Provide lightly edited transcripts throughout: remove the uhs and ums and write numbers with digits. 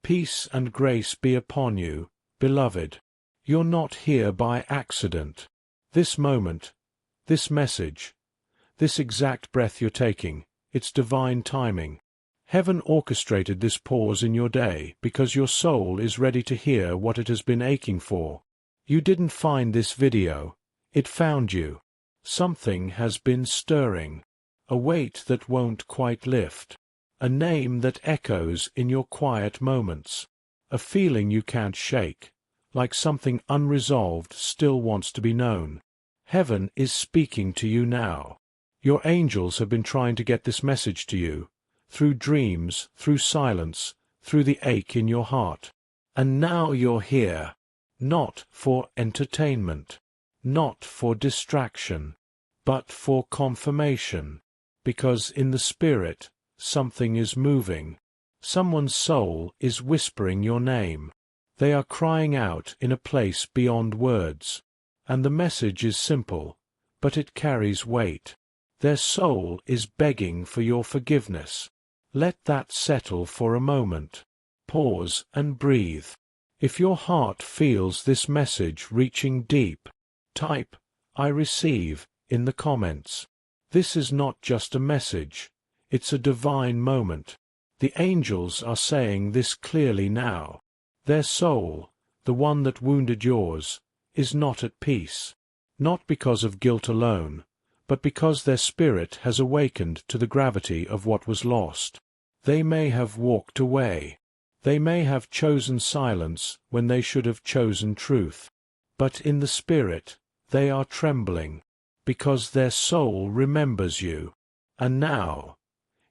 Peace and grace be upon you, beloved. You're not here by accident. This moment, this message, this exact breath you're taking, it's divine timing. Heaven orchestrated this pause in your day because your soul is ready to hear what it has been aching for. You didn't find this video, it found you. Something has been stirring. A weight that won't quite lift. A name that echoes in your quiet moments. A feeling you can't shake, like something unresolved still wants to be known. Heaven is speaking to you now. Your angels have been trying to get this message to you, through dreams, through silence, through the ache in your heart. And now you're here, not for entertainment, not for distraction, but for confirmation, because in the spirit, something is moving. Someone's soul is whispering your name. They are crying out in a place beyond words. And the message is simple, but it carries weight. Their soul is begging for your forgiveness. Let that settle for a moment. Pause and breathe. If your heart feels this message reaching deep, type, "I receive," in the comments. This is not just a message. It's a divine moment. The angels are saying this clearly now. Their soul, the one that wounded yours, is not at peace. Not because of guilt alone, but because their spirit has awakened to the gravity of what was lost. They may have walked away. They may have chosen silence when they should have chosen truth. But in the spirit, they are trembling, because their soul remembers you. And now,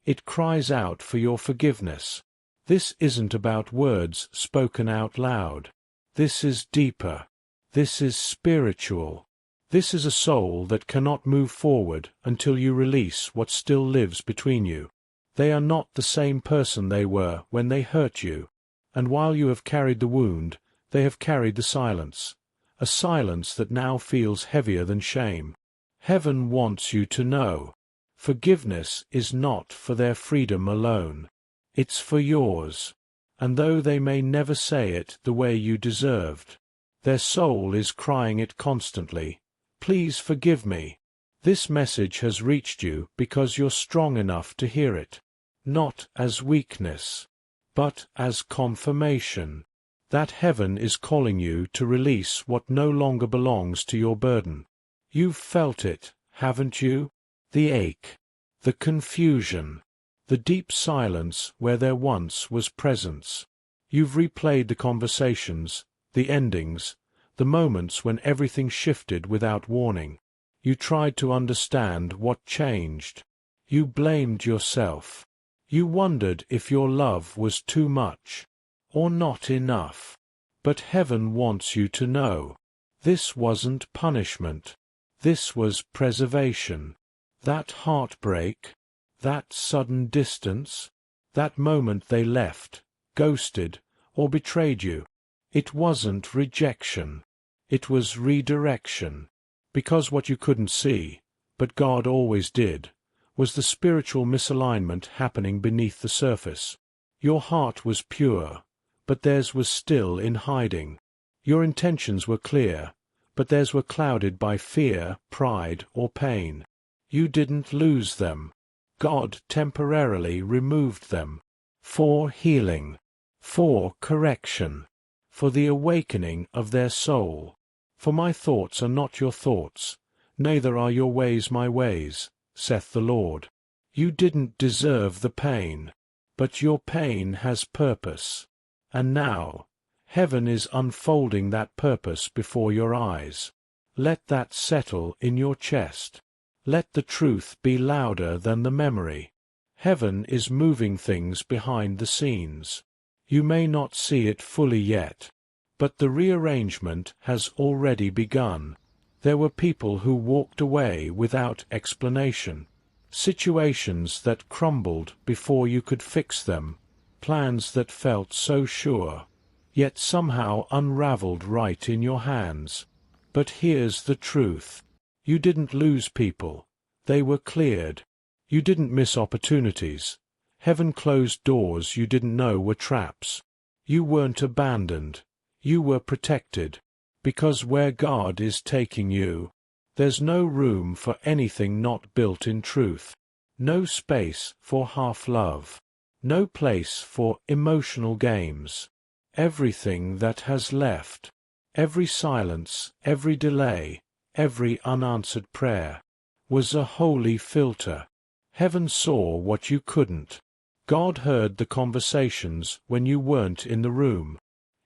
it cries out for your forgiveness. This isn't about words spoken out loud. This is deeper. This is spiritual. This is a soul that cannot move forward until you release what still lives between you. They are not the same person they were when they hurt you, and while you have carried the wound, they have carried the silence, a silence that now feels heavier than shame. Heaven wants you to know. Forgiveness is not for their freedom alone. It's for yours. And though they may never say it the way you deserved, their soul is crying it constantly. Please forgive me. This message has reached you because you're strong enough to hear it. Not as weakness, but as confirmation. That heaven is calling you to release what no longer belongs to your burden. You've felt it, haven't you? The ache, the confusion, the deep silence where there once was presence. You've replayed the conversations, the endings, the moments when everything shifted without warning. You tried to understand what changed. You blamed yourself. You wondered if your love was too much, or not enough. But heaven wants you to know. This wasn't punishment. This was preservation. That heartbreak, that sudden distance, that moment they left, ghosted, or betrayed you, it wasn't rejection. It was redirection. Because what you couldn't see, but God always did, was the spiritual misalignment happening beneath the surface. Your heart was pure, but theirs was still in hiding. Your intentions were clear, but theirs were clouded by fear, pride, or pain. You didn't lose them. God temporarily removed them. For healing. For correction. For the awakening of their soul. For my thoughts are not your thoughts, neither are your ways my ways, saith the Lord. You didn't deserve the pain, but your pain has purpose. And now, heaven is unfolding that purpose before your eyes. Let that settle in your chest. Let the truth be louder than the memory. Heaven is moving things behind the scenes. You may not see it fully yet, but the rearrangement has already begun. There were people who walked away without explanation, situations that crumbled before you could fix them, plans that felt so sure, yet somehow unraveled right in your hands. But here's the truth. You didn't lose people. They were cleared. You didn't miss opportunities. Heaven closed doors you didn't know were traps. You weren't abandoned. You were protected. Because where God is taking you, there's no room for anything not built in truth. No space for half-love. No place for emotional games. Everything that has left, every silence, every delay, every unanswered prayer, was a holy filter. Heaven saw what you couldn't. God heard the conversations when you weren't in the room.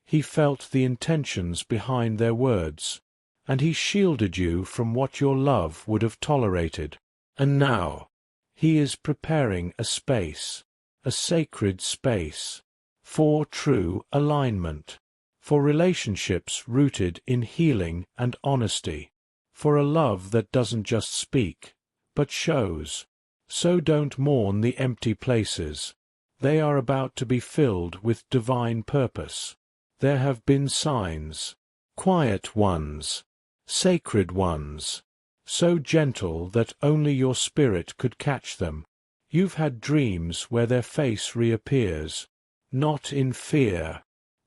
He felt the intentions behind their words, and He shielded you from what your love would have tolerated. And now, He is preparing a space, a sacred space, for true alignment, for relationships rooted in healing and honesty, for a love that doesn't just speak, but shows. So don't mourn the empty places. They are about to be filled with divine purpose. There have been signs, quiet ones, sacred ones, so gentle that only your spirit could catch them. You've had dreams where their face reappears, not in fear,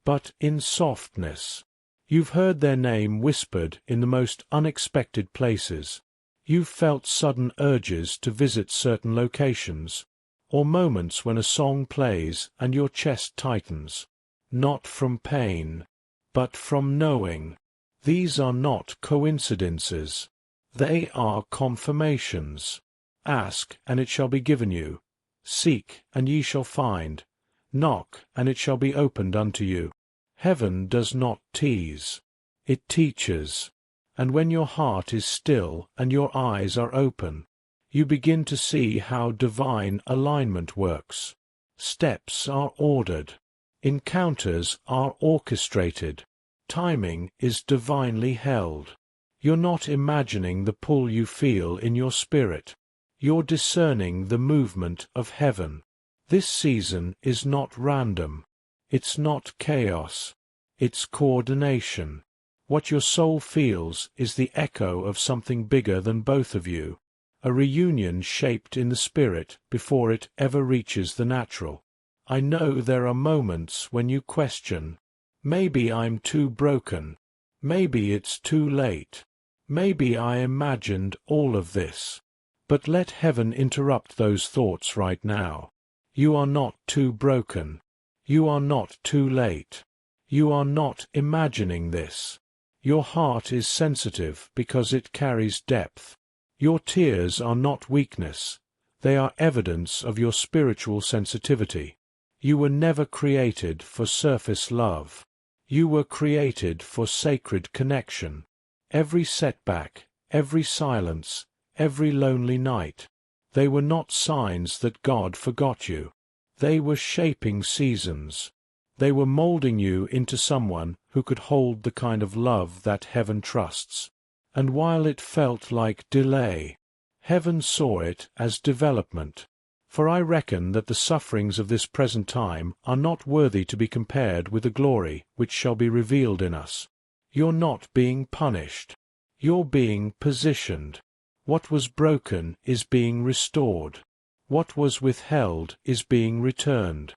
but in softness. You've heard their name whispered in the most unexpected places. You've felt sudden urges to visit certain locations, or moments when a song plays and your chest tightens, not from pain, but from knowing. These are not coincidences. They are confirmations. Ask, and it shall be given you. Seek, and ye shall find. Knock, and it shall be opened unto you. Heaven does not tease. It teaches. And when your heart is still and your eyes are open, you begin to see how divine alignment works. Steps are ordered. Encounters are orchestrated. Timing is divinely held. You're not imagining the pull you feel in your spirit. You're discerning the movement of heaven. This season is not random. It's not chaos. It's coordination. What your soul feels is the echo of something bigger than both of you, a reunion shaped in the spirit before it ever reaches the natural. I know there are moments when you question, maybe I'm too broken, maybe it's too late, maybe I imagined all of this. But let heaven interrupt those thoughts right now. You are not too broken. You are not too late. You are not imagining this. Your heart is sensitive because it carries depth. Your tears are not weakness. They are evidence of your spiritual sensitivity. You were never created for surface love. You were created for sacred connection. Every setback, every silence, every lonely night, they were not signs that God forgot you. They were shaping seasons. They were molding you into someone who could hold the kind of love that heaven trusts. And while it felt like delay, heaven saw it as development. For I reckon that the sufferings of this present time are not worthy to be compared with the glory which shall be revealed in us. You're not being punished. You're being positioned. What was broken is being restored. What was withheld is being returned.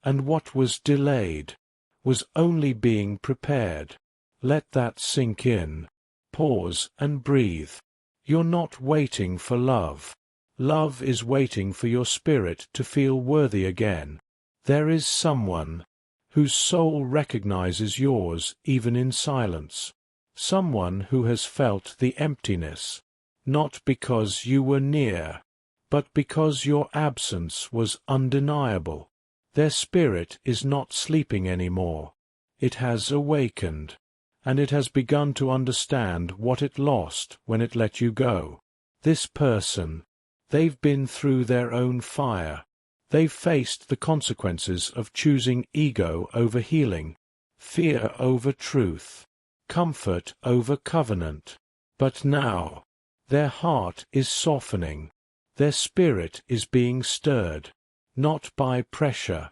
And what was delayed was only being prepared. Let that sink in. Pause and breathe. You're not waiting for love. Love is waiting for your spirit to feel worthy again. There is someone whose soul recognizes yours even in silence. Someone who has felt the emptiness, not because you were near, but because your absence was undeniable. Their spirit is not sleeping anymore. It has awakened, and it has begun to understand what it lost when it let you go. This person, they've been through their own fire. They've faced the consequences of choosing ego over healing, fear over truth, comfort over covenant. But now, their heart is softening. Their spirit is being stirred, not by pressure,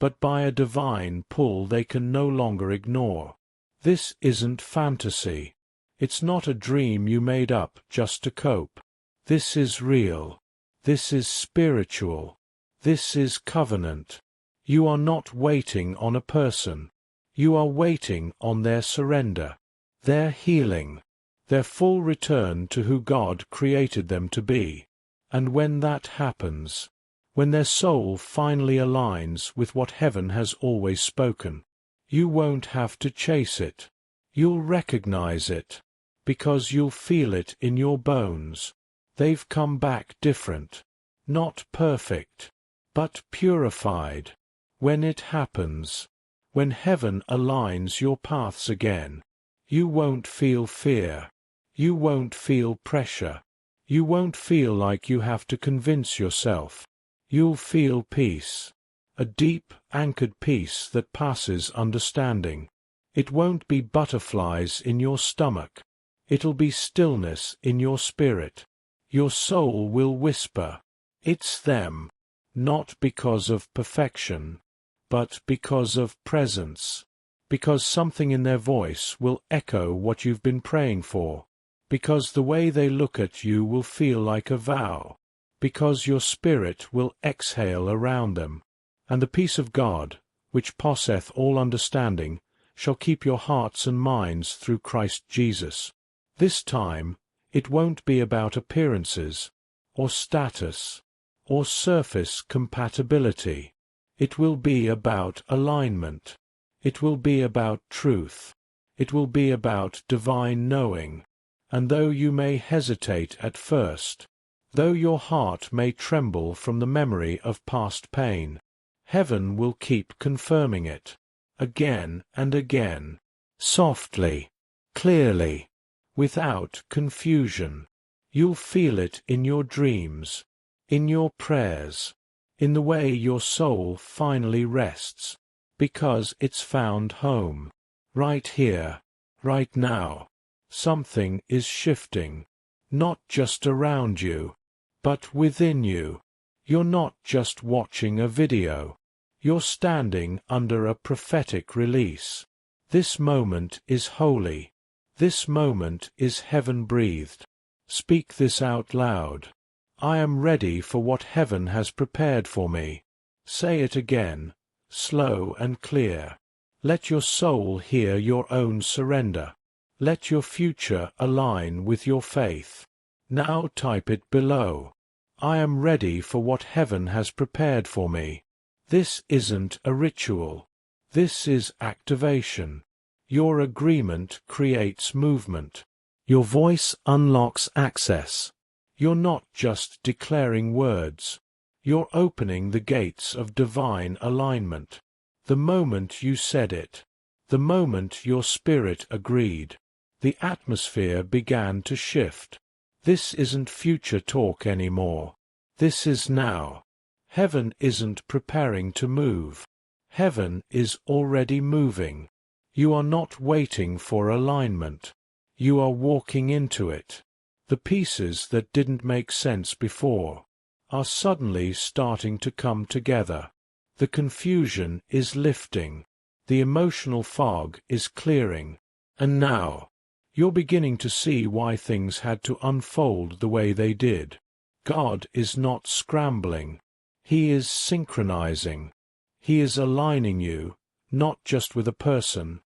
but by a divine pull they can no longer ignore. This isn't fantasy. It's not a dream you made up just to cope. This is real. This is spiritual. This is covenant. You are not waiting on a person. You are waiting on their surrender, their healing, their full return to who God created them to be. And when that happens, when their soul finally aligns with what heaven has always spoken, you won't have to chase it. You'll recognize it, because you'll feel it in your bones. They've come back different, not perfect, but purified. When it happens, when heaven aligns your paths again, you won't feel fear. You won't feel pressure. You won't feel like you have to convince yourself. You'll feel peace, a deep, anchored peace that passes understanding. It won't be butterflies in your stomach. It'll be stillness in your spirit. Your soul will whisper, "It's them," not because of perfection, but because of presence, because something in their voice will echo what you've been praying for, because the way they look at you will feel like a vow, because your spirit will exhale around them, and the peace of God, which passeth all understanding, shall keep your hearts and minds through Christ Jesus. This time, it won't be about appearances, or status, or surface compatibility. It will be about alignment. It will be about truth. It will be about divine knowing. And though you may hesitate at first, though your heart may tremble from the memory of past pain, heaven will keep confirming it, again and again, softly, clearly, without confusion. You'll feel it in your dreams, in your prayers, in the way your soul finally rests, because it's found home. Right here, right now, something is shifting, not just around you, but within you. You're not just watching a video. You're standing under a prophetic release. This moment is holy. This moment is heaven-breathed. Speak this out loud. I am ready for what heaven has prepared for me. Say it again, slow and clear. Let your soul hear your own surrender. Let your future align with your faith. Now type it below. I am ready for what heaven has prepared for me. This isn't a ritual. This is activation. Your agreement creates movement. Your voice unlocks access. You're not just declaring words. You're opening the gates of divine alignment. The moment you said it, the moment your spirit agreed, the atmosphere began to shift. This isn't future talk anymore. This is now. Heaven isn't preparing to move. Heaven is already moving. You are not waiting for alignment. You are walking into it. The pieces that didn't make sense before are suddenly starting to come together. The confusion is lifting. The emotional fog is clearing. And now, you're beginning to see why things had to unfold the way they did. God is not scrambling. He is synchronizing. He is aligning you, not just with a person,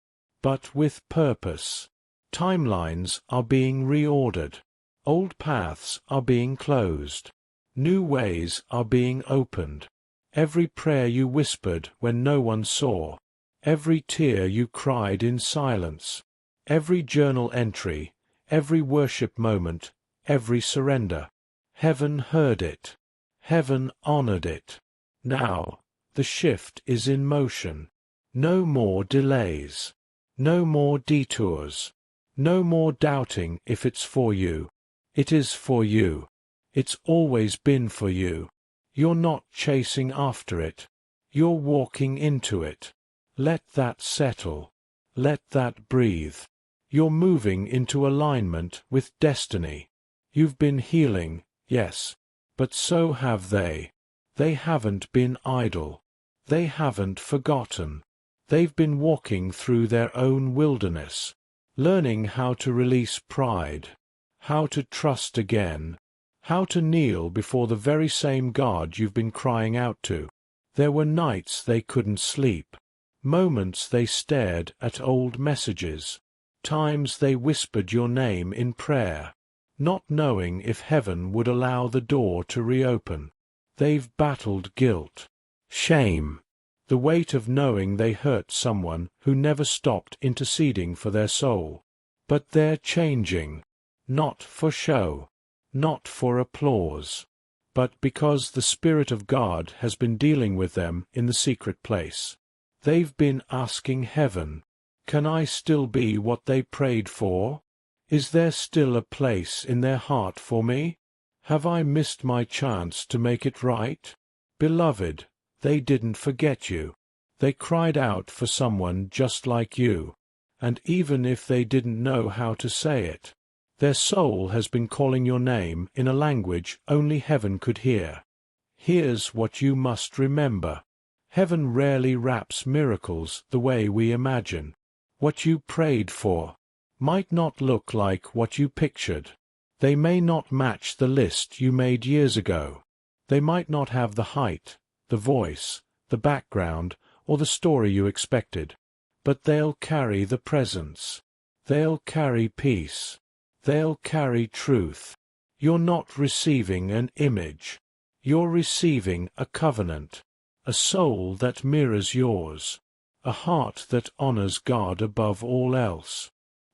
but with purpose. Timelines are being reordered. Old paths are being closed. New ways are being opened. Every prayer you whispered when no one saw, every tear you cried in silence, every journal entry, every worship moment, every surrender, heaven heard it. Heaven honored it. Now, the shift is in motion. No more delays. No more detours. No more doubting if it's for you. It is for you. It's always been for you. You're not chasing after it. You're walking into it. Let that settle. Let that breathe. You're moving into alignment with destiny. You've been healing, yes, but so have they. They haven't been idle. They haven't forgotten. They've been walking through their own wilderness, learning how to release pride, how to trust again, how to kneel before the very same God you've been crying out to. There were nights they couldn't sleep, moments they stared at old messages, times they whispered your name in prayer, not knowing if heaven would allow the door to reopen. They've battled guilt, shame, the weight of knowing they hurt someone who never stopped interceding for their soul. But they're changing, not for show, not for applause, but because the Spirit of God has been dealing with them in the secret place. They've been asking heaven, can I still be what they prayed for? Is there still a place in their heart for me? Have I missed my chance to make it right? Beloved, they didn't forget you. They cried out for someone just like you, and even if they didn't know how to say it, their soul has been calling your name in a language only heaven could hear. Here's what you must remember. Heaven rarely wraps miracles the way we imagine. What you prayed for might not look like what you pictured. They may not match the list you made years ago. They might not have the height, the voice, the background, or the story you expected. But they'll carry the presence. They'll carry peace. They'll carry truth. You're not receiving an image. You're receiving a covenant, a soul that mirrors yours, a heart that honors God above all else.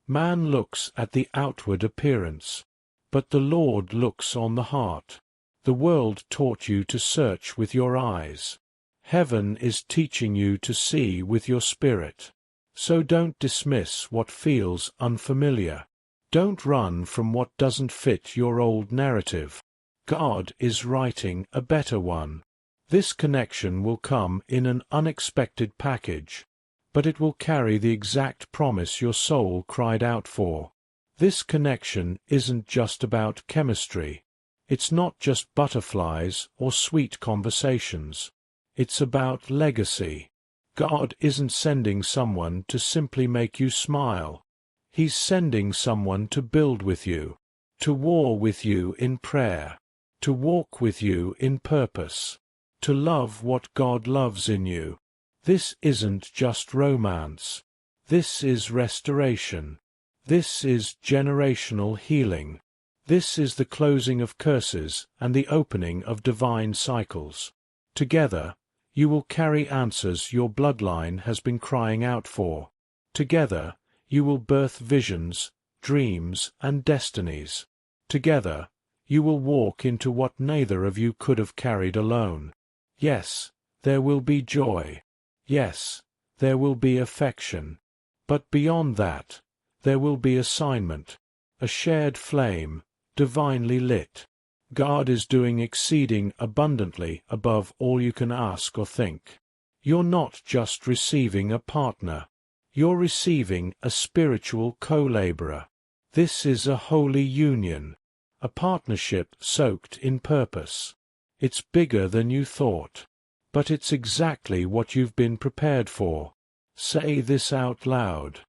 Man looks at the outward appearance, but the Lord looks on the heart. The world taught you to search with your eyes. Heaven is teaching you to see with your spirit. So don't dismiss what feels unfamiliar. Don't run from what doesn't fit your old narrative. God is writing a better one. This connection will come in an unexpected package, but it will carry the exact promise your soul cried out for. This connection isn't just about chemistry. It's not just butterflies or sweet conversations. It's about legacy. God isn't sending someone to simply make you smile. He's sending someone to build with you, to war with you in prayer, to walk with you in purpose, to love what God loves in you. This isn't just romance. This is restoration. This is generational healing. This is the closing of curses and the opening of divine cycles. Together, you will carry answers your bloodline has been crying out for. Together, you will birth visions, dreams, and destinies. Together, you will walk into what neither of you could have carried alone. Yes, there will be joy. Yes, there will be affection. But beyond that, there will be assignment, a shared flame, divinely lit. God is doing exceeding abundantly above all you can ask or think. You're not just receiving a partner. You're receiving a spiritual co-laborer. This is a holy union, a partnership soaked in purpose. It's bigger than you thought, but it's exactly what you've been prepared for. Say this out loud.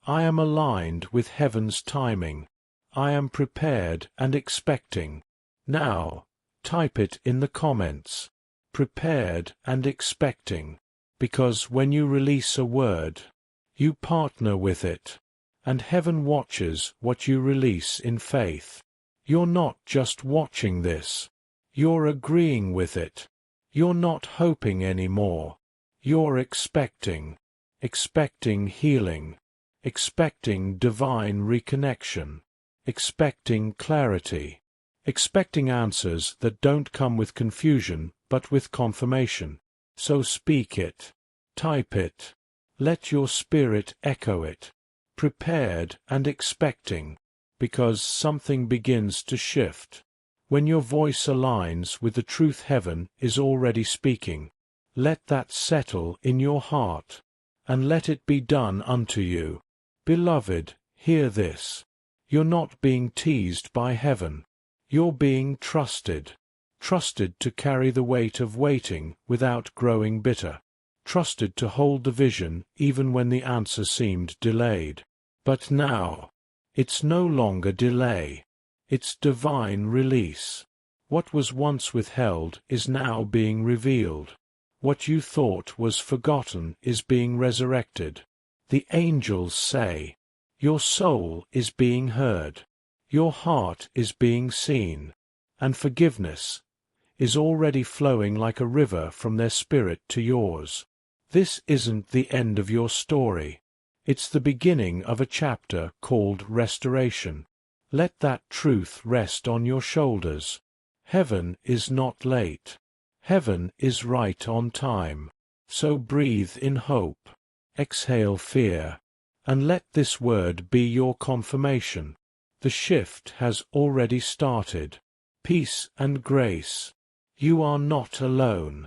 I am aligned with heaven's timing. I am prepared and expecting. Now, type it in the comments. Prepared and expecting. Because when you release a word, you partner with it, and heaven watches what you release in faith. You're not just watching this. You're agreeing with it. You're not hoping anymore. You're expecting. Expecting healing. Expecting divine reconnection. Expecting clarity. Expecting answers that don't come with confusion but with confirmation. So speak it. Type it. Let your spirit echo it. Prepared and expecting, because something begins to shift. When your voice aligns with the truth heaven is already speaking, let that settle in your heart, and let it be done unto you. Beloved, hear this. You're not being teased by heaven. You're being trusted. Trusted to carry the weight of waiting without growing bitter. Trusted to hold the vision even when the answer seemed delayed. But now, it's no longer delay. It's divine release. What was once withheld is now being revealed. What you thought was forgotten is being resurrected. The angels say, your soul is being heard. Your heart is being seen. And forgiveness is already flowing like a river from their spirit to yours. This isn't the end of your story. It's the beginning of a chapter called restoration. Let that truth rest on your shoulders. Heaven is not late. Heaven is right on time. So breathe in hope. Exhale fear. And let this word be your confirmation. The shift has already started. Peace and grace. You are not alone.